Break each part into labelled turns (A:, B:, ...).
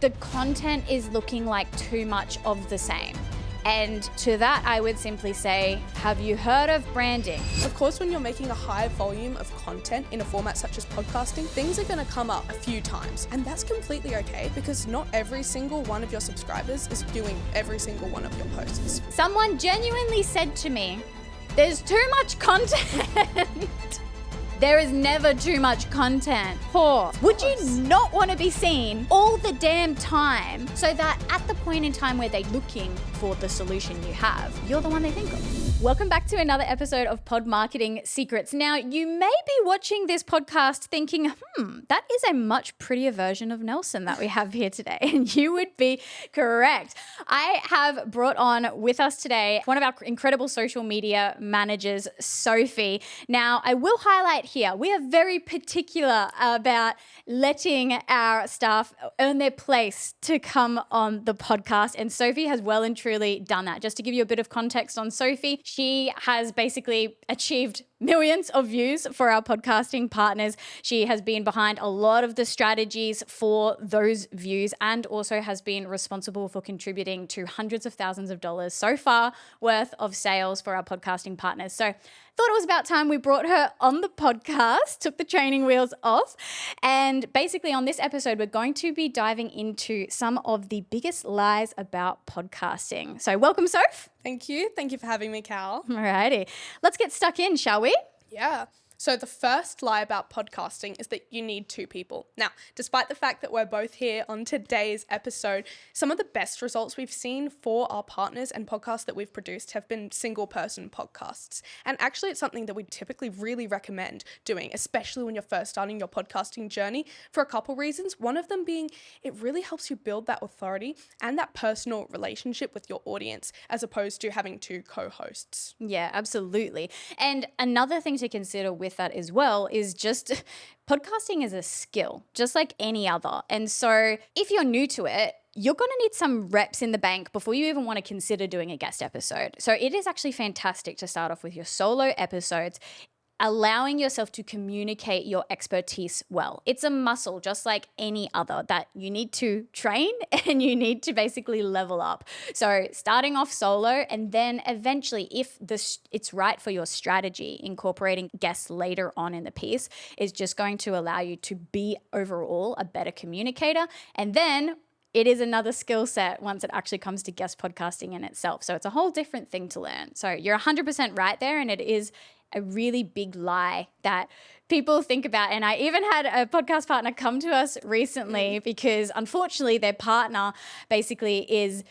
A: the content is looking like too much of the same. And to that, I would simply say, have you heard of branding?
B: Of course, when you're making a high volume of content in a format such as podcasting, things are going to come up a few times. And that's completely okay because not every single one of your subscribers is doing every single one of your posts.
A: Someone genuinely said to me, there's too much content. There is never too much content. Would you not want to be seen all the damn time so that at the point in time where they're looking for the solution you have, you're the one they think of? Welcome back to another episode of Pod Marketing Secrets. Now, you may be watching this podcast thinking, that is a much prettier version of Nelson that we have here today. And you would be correct. I have brought on with us today one of our incredible social media managers, Sophie. Now, I will highlight here, we are very particular about letting our staff earn their place to come on the podcast. And Sophie has well and truly done that. Just to give you a bit of context on Sophie, she has basically achieved millions of views for our podcasting partners. She has been behind a lot of the strategies for those views and also has been responsible for contributing to hundreds of thousands of dollars so far worth of sales for our podcasting partners. So thought it was about time we brought her on the podcast, took the training wheels off. And basically on this episode, we're going to be diving into some of the biggest lies about podcasting. So welcome, Soph.
B: Thank you. Thank you for having me, Cal.
A: Alrighty. Let's get stuck in, shall we?
B: Yeah. So the first lie about podcasting is that you need two people. Now, despite the fact that we're both here on today's episode, some of the best results we've seen for our partners and podcasts that we've produced have been single person podcasts. And actually, it's something that we typically really recommend doing, especially when you're first starting your podcasting journey for a couple reasons. One of them being it really helps you build that authority and that personal relationship with your audience as opposed to having two co-hosts.
A: Yeah, absolutely. And another thing to consider with that as well is just podcasting is a skill, just like any other. And so if you're new to it, you're going to need some reps in the bank before you even want to consider doing a guest episode. So it is actually fantastic to start off with your solo episodes, allowing yourself to communicate your expertise well. It's a muscle just like any other that you need to train and you need to basically level up. So starting off solo and then eventually if it's right for your strategy, incorporating guests later on in the piece is just going to allow you to be overall a better communicator. And then it is another skill set once it actually comes to guest podcasting in itself. So it's a whole different thing to learn. So you're 100% right there, and it is a really big lie that people think about. And I even had a podcast partner come to us recently because unfortunately their partner basically is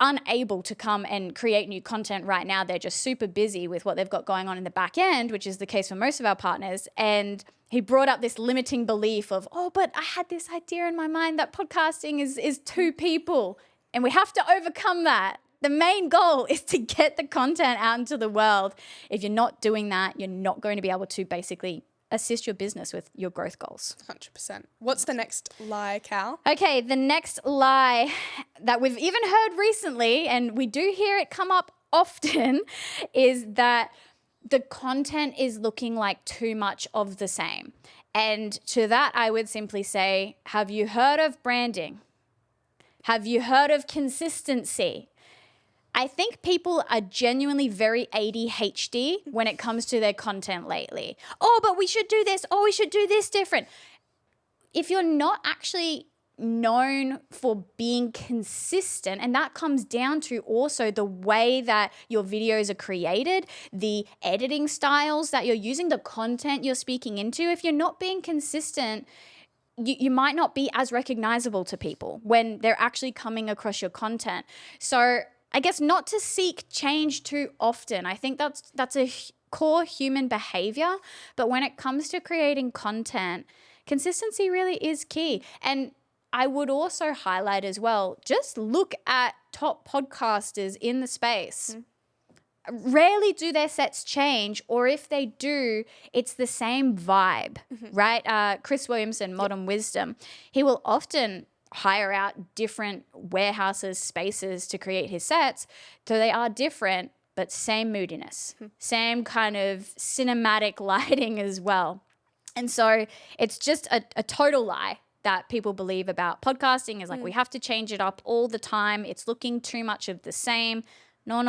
A: unable to come and create new content right now. They're just super busy with what they've got going on in the back end, which is the case for most of our partners. And he brought up this limiting belief of, but I had this idea in my mind that podcasting is two people and we have to overcome that. The main goal is to get the content out into the world. If you're not doing that, you're not going to be able to basically assist your business with your growth goals.
B: 100%. What's the next lie, Cal?
A: Okay, the next lie that we've even heard recently, and we do hear it come up often, is that the content is looking like too much of the same. And to that, I would simply say, have you heard of branding? Have you heard of consistency? I think people are genuinely very ADHD when it comes to their content lately. But we should do this. We should do this different. If you're not actually known for being consistent, and that comes down to also the way that your videos are created, the editing styles that you're using, the content you're speaking into, if you're not being consistent, you might not be as recognizable to people when they're actually coming across your content. So I guess not to seek change too often. I think that's a core human behavior. But when it comes to creating content, consistency really is key. And I would also highlight as well, just look at top podcasters in the space. Rarely do their sets change, or if they do, it's the same vibe, right? Chris Williamson, Modern Wisdom, he will often hire out different warehouses, spaces to create his sets. So they are different, but same moodiness, same kind of cinematic lighting as well. And so it's just a total lie that people believe about podcasting is like we have to change it up all the time. It's looking too much of the same. No,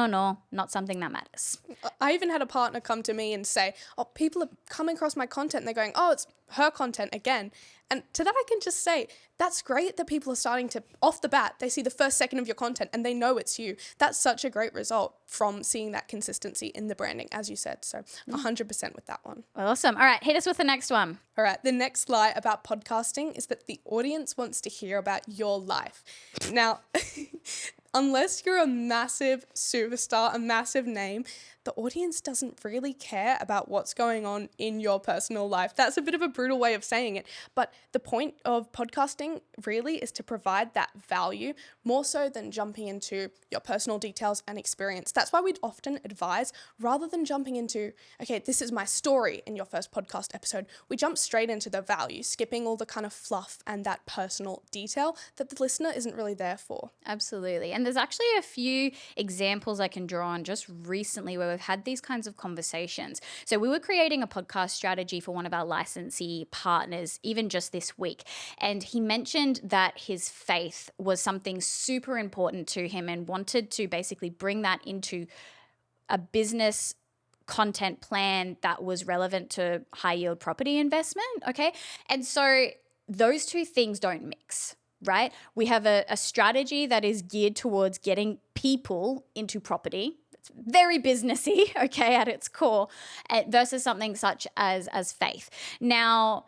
A: not something that matters.
B: I even had a partner come to me and say, oh, people are coming across my content and they're going, oh, it's her content again. And to that I can just say, that's great that people are starting to, off the bat, they see the first second of your content and they know it's you. That's such a great result from seeing that consistency in the branding, as you said. So 100% with that one.
A: Awesome. All right, hit us with the next one.
B: All right, the next lie about podcasting is that the audience wants to hear about your life. Now, unless you're a massive superstar, a massive name, the audience doesn't really care about what's going on in your personal life. That's a bit of a brutal way of saying it, but the point of podcasting really is to provide that value more so than jumping into your personal details and experience. That's why we'd often advise, rather than jumping into, okay, this is my story in your first podcast episode, we jump straight into the value, skipping all the kind of fluff and that personal detail that the listener isn't really there for.
A: Absolutely. And there's actually a few examples I can draw on just recently where we've had these kinds of conversations. So we were creating a podcast strategy for one of our licensee partners, even just this week. And he mentioned that his faith was something super important to him and wanted to basically bring that into a business content plan that was relevant to high yield property investment. Okay. And so those two things don't mix. Right? We have a strategy that is geared towards getting people into property. It's very businessy, okay, at its core, versus something such as faith. Now,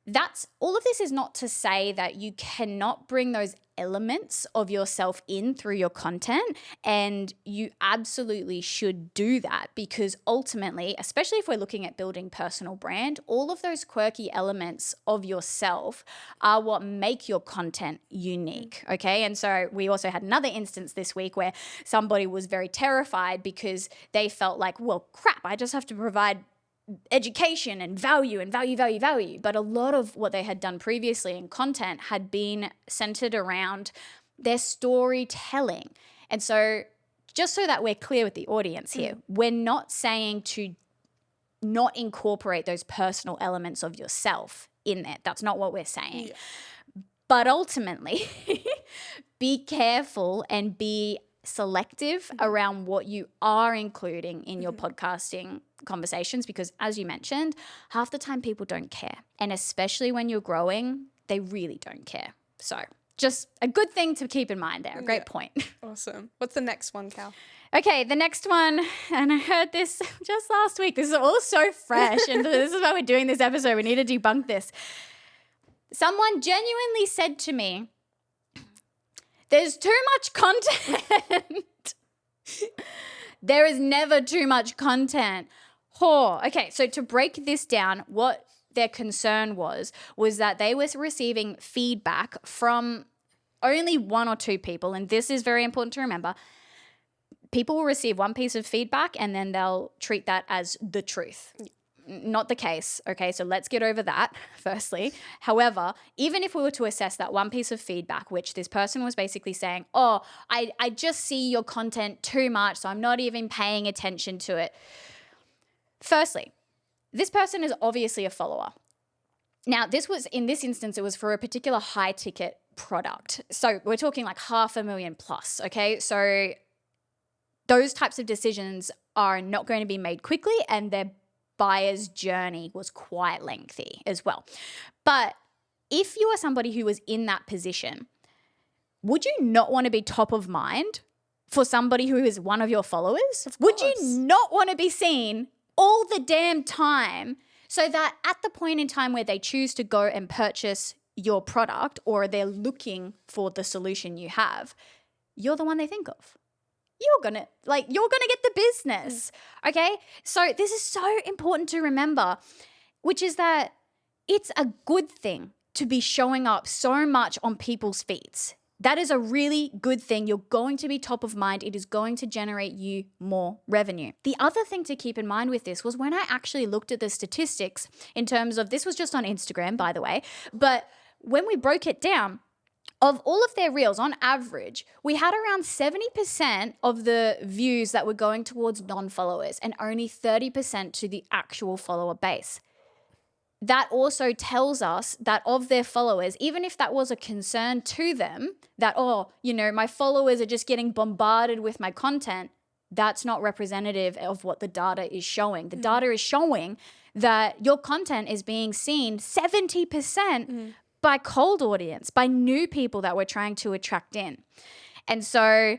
A: that's all of this is not to say that you cannot bring those elements of yourself in through your content, and you absolutely should do that, because ultimately, especially if we're looking at building personal brand, all of those quirky elements of yourself are what make your content unique, okay? And so we also had another instance this week where somebody was very terrified because they felt like, well, crap, I just have to provide education and value. But a lot of what they had done previously in content had been centered around their storytelling. And so just so that we're clear with the audience here, we're not saying to not incorporate those personal elements of yourself in there. That's not what we're saying. Yeah. But ultimately, be careful and be selective around what you are including in your podcasting conversations, because as you mentioned, half the time people don't care. And especially when you're growing, they really don't care. So just a good thing to keep in mind there. A great point.
B: Awesome. What's the next one, Cal?
A: Okay, the next one, and I heard this just last week. This is all so fresh, and this is why we're doing this episode. We need to debunk this. Someone genuinely said to me, there's too much content. There is never too much content. Oh, okay, so to break this down, what their concern was that they were receiving feedback from only one or two people, and this is very important to remember. People will receive one piece of feedback and then they'll treat that as the truth. Not the case, okay? So let's get over that, firstly. However, even if we were to assess that one piece of feedback, which this person was basically saying, oh, I just see your content too much, so I'm not even paying attention to it. Firstly, this person is obviously a follower. Now, in this instance, it was for a particular high ticket product. So we're talking like $500,000 plus, okay? So those types of decisions are not going to be made quickly, and their buyer's journey was quite lengthy as well. But if you are somebody who was in that position, would you not want to be top of mind for somebody who is one of your followers? Would you not want to be seen all the damn time, so that at the point in time where they choose to go and purchase your product, or they're looking for the solution you have, you're the one they think of? You're gonna get the business, okay? So this is so important to remember, which is that it's a good thing to be showing up so much on people's feeds. That is a really good thing. You're going to be top of mind. It is going to generate you more revenue. The other thing to keep in mind with this was when I actually looked at the statistics in terms of, this was just on Instagram, by the way, but when we broke it down, of all of their reels, on average, we had around 70% of the views that were going towards non-followers and only 30% to the actual follower base. that also tells us that of their followers, even if that was a concern to them, that, oh, you know, my followers are just getting bombarded with my content, that's not representative of what the data is showing. The data is showing that your content is being seen 70% by cold audience, by new people that we're trying to attract in. And so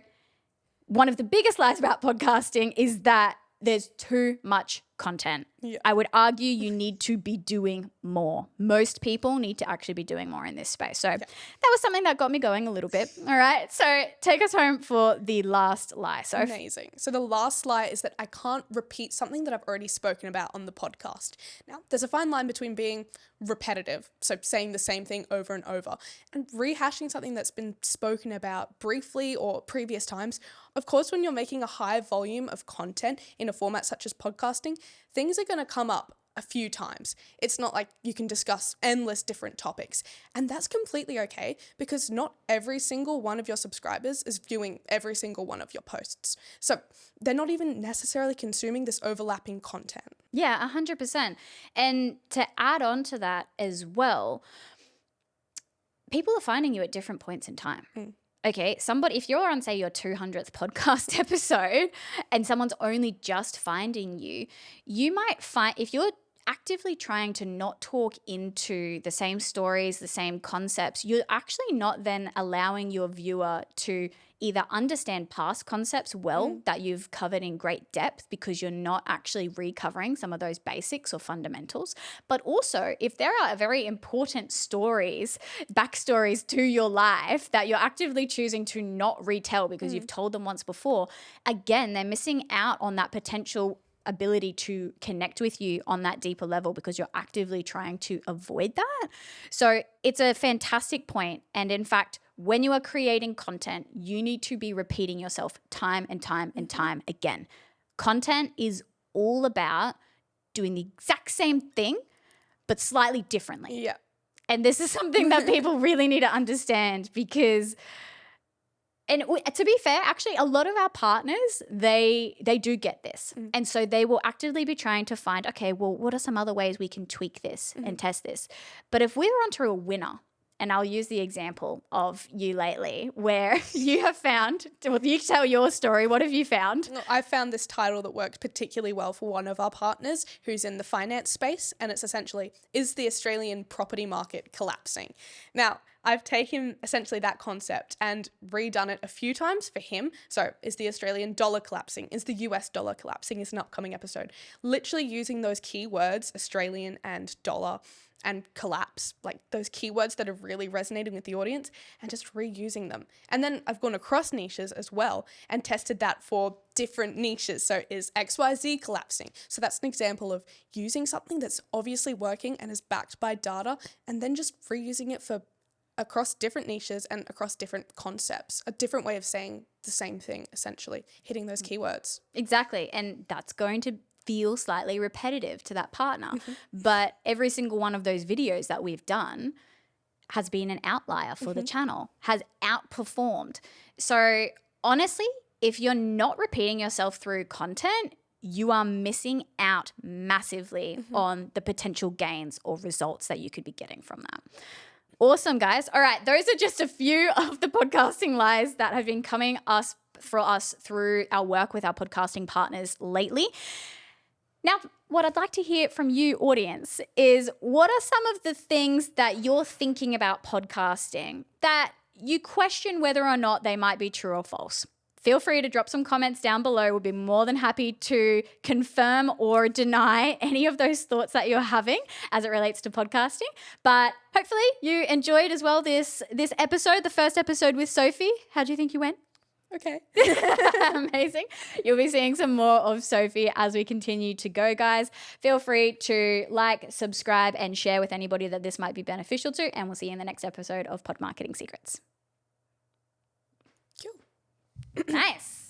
A: one of the biggest lies about podcasting is that there's too much content.
B: Yeah.
A: I would argue you need to be doing more. Most people need to actually be doing more in this space. So that was something that got me going a little bit. All right. So take us home for the last lie. So
B: amazing. So the last lie is that I can't repeat something that I've already spoken about on the podcast. Now, there's a fine line between being repetitive, so saying the same thing over and over, and rehashing something that's been spoken about briefly or previous times. Of course, when you're making a high volume of content in a format such as podcasting, things are going to come up a few times. It's not like you can discuss endless different topics. And that's completely okay, because not every single one of your subscribers is viewing every single one of your posts. So they're not even necessarily consuming this overlapping content.
A: yeah, 100%. And to add on to that as well, people are finding you at different points in time. Okay, if you're on, say, your 200th podcast episode and someone's only just finding you, you might find, if you're actively trying to not talk into the same stories, the same concepts, you're actually not then allowing your viewer to either understand past concepts well that you've covered in great depth, because you're not actually recovering some of those basics or fundamentals. But also, if there are very important stories, backstories to your life that you're actively choosing to not retell because you've told them once before, again, they're missing out on that potential ability to connect with you on that deeper level, because you're actively trying to avoid that. So it's a fantastic point. And in fact, when you are creating content, you need to be repeating yourself time and time and time again. Content is all about doing the exact same thing, but slightly differently.
B: Yeah.
A: And this is something that people really need to understand, because, and to be fair, actually, a lot of our partners, they do get this. And so they will actively be trying to find, okay, well, what are some other ways we can tweak this and test this? But if we're onto a winner, and I'll use the example of you lately, where you have found, well, you tell your story. What have you found?
B: I found this title that worked particularly well for one of our partners who's in the finance space, and it's essentially, is the Australian property market collapsing? Now, I've taken essentially that concept and redone it a few times for him. So, is the Australian dollar collapsing? Is the US dollar collapsing? Is an upcoming episode. Literally using those keywords, Australian and dollar and collapse, like those keywords that are really resonating with the audience, and just reusing them. And then I've gone across niches as well and tested that for different niches. So is XYZ collapsing? So that's an example of using something that's obviously working and is backed by data, and then just reusing it for across different niches and across different concepts, a different way of saying the same thing, essentially, hitting those keywords.
A: Exactly. And that's going to feel slightly repetitive to that partner. But every single one of those videos that we've done has been an outlier for the channel, has outperformed. So honestly, if you're not repeating yourself through content, you are missing out massively on the potential gains or results that you could be getting from that. Awesome, guys. All right, those are just a few of the podcasting lies that have been coming for us through our work with our podcasting partners lately. Now, what I'd like to hear from you, audience, is what are some of the things that you're thinking about podcasting that you question whether or not they might be true or false? Feel free to drop some comments down below. We'll be more than happy to confirm or deny any of those thoughts that you're having as it relates to podcasting. But hopefully you enjoyed as well this episode, the first episode with Sophie. How do you think you went?
B: Okay.
A: Amazing. You'll be seeing some more of Sophie as we continue to go, guys. Feel free to like, subscribe, and share with anybody that this might be beneficial to. And we'll see you in the next episode of Pod Marketing Secrets.
B: Cool.
A: Nice.